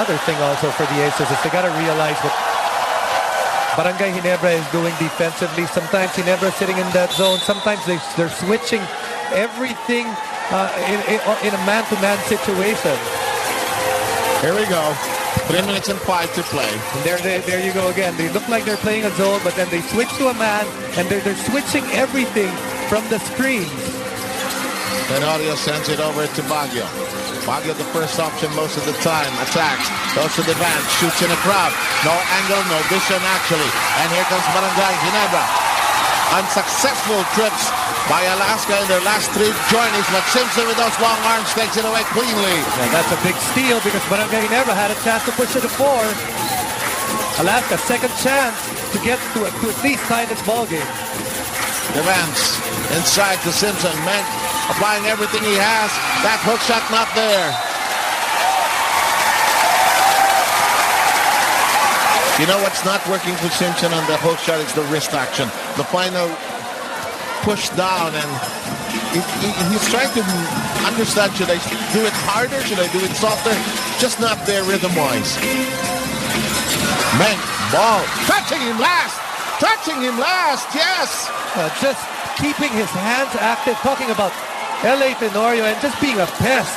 another thing also for the Aces is they got to realize what Barangay Ginebra is doing defensively. Sometimes Ginebra is sitting in that zone. Sometimes they're switching everything in a man-to-man situation. Here we go. 3 minutes and 5 to play. And there you go again. They look like they're playing a zone, but then they switch to a man, and they're switching everything from the screens. Tenorio sends it over to Baguio. Baguio the first option most of the time. Attacks. Goes to DeVance. Shoots in a crowd. No angle, no vision actually. And here comes Barangay Ginebra. Unsuccessful trips by Alaska in their last 3 journeys, but Simpson with those long arms takes it away cleanly. Yeah, that's a big steal because Barangay Ginebra had a chance to push it to 4. Alaska, second chance to get to at least tie this ball game. DeVance inside to Simpson. Man, applying everything he has. That hook shot not there. You know what's not working for Simpson on the hook shot is the wrist action. The final push down, and he's trying to understand, should I do it harder? Should I do it softer? Just not there rhythm-wise. Man, ball. Touching him last! Touching him last, yes! Just keeping his hands active, talking about LA Tenorio and just being a pest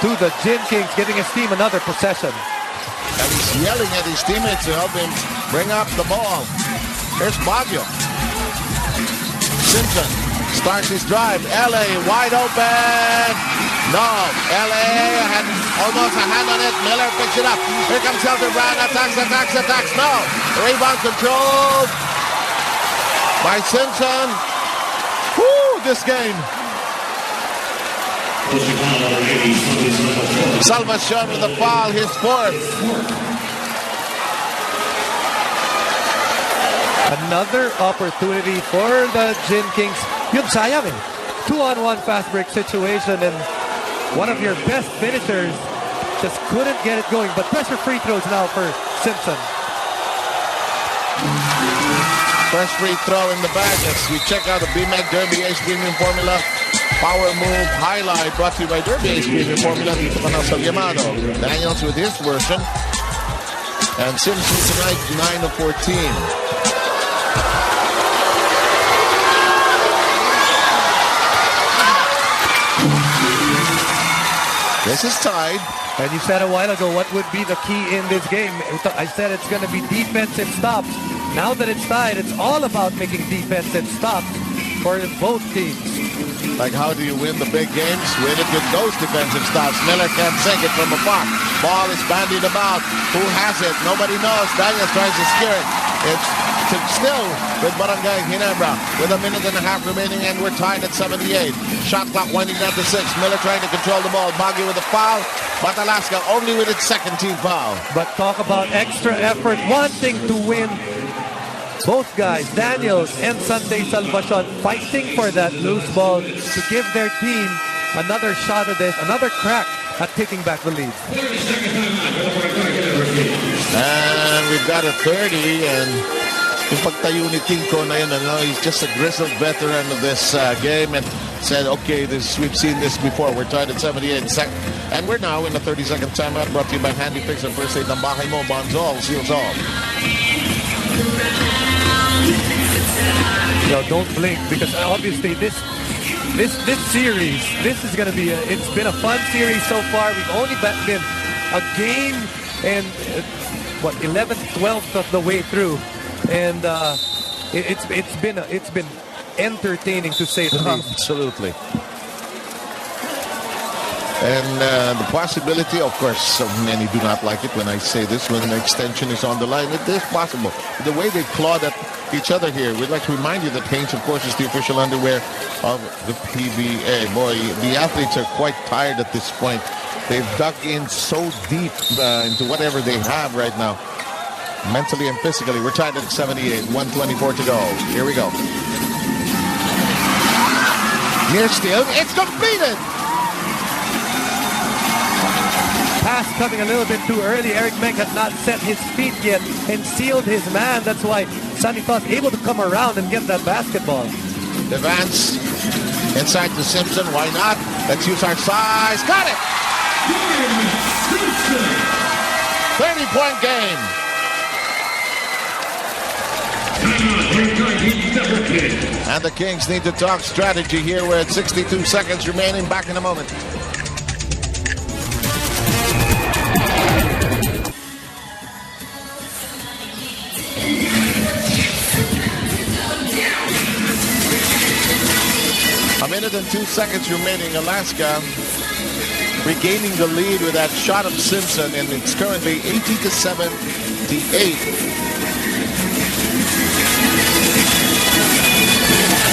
to the Gin Kings, giving his team another possession. And he's yelling at his teammates to help him bring up the ball. Here's Baguio. Simpson starts his drive. LA wide open. No, LA had almost a hand on it. Miller picks it up. Here comes Hildebrand. Attacks. No. Rebound controlled by Simpson. Whoo, this game. Salvacion with a foul, his 4th. Another opportunity for the Gin Kings. Yung sayang 2-on-1 fast break situation, and one of your best finishers just couldn't get it going. But pressure free throws now for Simpson. First free throw in the bag as we check out the BMAC Derby Ace Premium Formula Power Move Highlight, brought to you by Derby Ace Premium Formula. Dito ka na sa Yamano. Daniels with his version. And Simpson tonight, 9 of 14. This is tied. And you said a while ago what would be the key in this game. I said it's going to be defensive stops. Now that it's tied, it's all about making defensive stops for both teams. Like, how do you win the big games? Win it with those defensive stops. Miller can't sink it from afar. Ball is bandied about. Who has it? Nobody knows. Daniels tries to steer it. It's still with Barangay Ginebra with 1.5 minutes remaining, and we're tied at 78. Shot clock winding down to 6. Miller trying to control the ball. Baguio with a foul, but Alaska only with its second team foul. But talk about extra effort, wanting to win. Both guys, Daniels and Sunday Salvacion, fighting for that loose ball to give their team another shot at this, another crack at taking back the lead. And we've got a 30, and yung pagtayo ni Tinko na yun, he's just a grizzled veteran of this game, and said, okay, we've seen this before. We're tied at 78. And we're now in the 30-second timeout, brought to you by Handy Fix and First Aid ng Bahay Mo. Bonds all, seals all. No, don't blink, because obviously this series, this is going to be it's been a fun series so far. We've only been a game and 11th, 12th of the way through, and it's been entertaining to say the least. Absolutely. And the possibility, of course, so many do not like it when I say this, when an extension is on the line. It is possible. The way they clawed at each other here, we'd like to remind you that Hanes, of course, is the official underwear of the PBA. Boy, the athletes are quite tired at this point. They've dug in so deep into whatever they have right now, mentally and physically. We're tied at 78, 1:24 to go. Here we go. Near steal, it's completed! Pass coming a little bit too early. Eric Meng had not set his feet yet and sealed his man. That's why Sunny Thought able to come around and get that basketball. DeVance inside to Simpson. Why not? Let's use our size. Got it! 30-point game. And the Kings need to talk strategy here. We're at 62 seconds remaining. Back in a moment. A minute and 2 seconds remaining. Alaska regaining the lead with that shot of Simpson, and it's currently 80-78.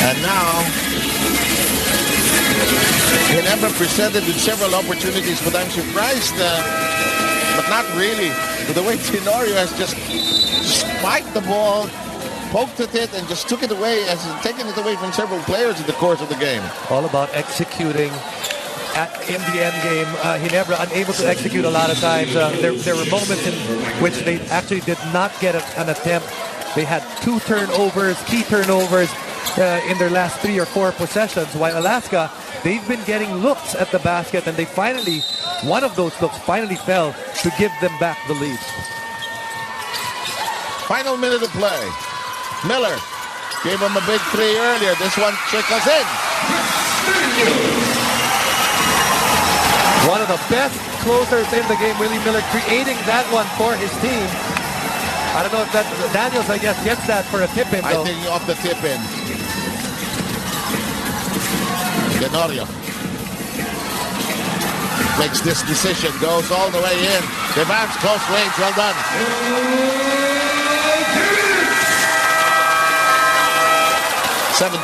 And now, Ginebra presented with several opportunities, but I'm surprised, but not really, with the way Tenorio has just spiked the ball, poked at it, and just took it away, as taken it away from several players in the course of the game. All about executing. In the end game, Ginebra unable to execute a lot of times. There were moments in which they actually did not get an attempt. They had 2 turnovers, key turnovers, in their last 3 or 4 possessions, while Alaska, they've been getting looks at the basket, and they finally, one of those looks finally fell to give them back the lead. Final minute of play. Miller gave him a big 3 earlier. This one trickles in. One of the best closers in the game, Willie Miller, creating that one for his team. I don't know if that Daniels, I guess, gets that for a tip-in, though. I think off the tip-in. Tenorio makes this decision, goes all the way in. DeVance, close range, well done. 17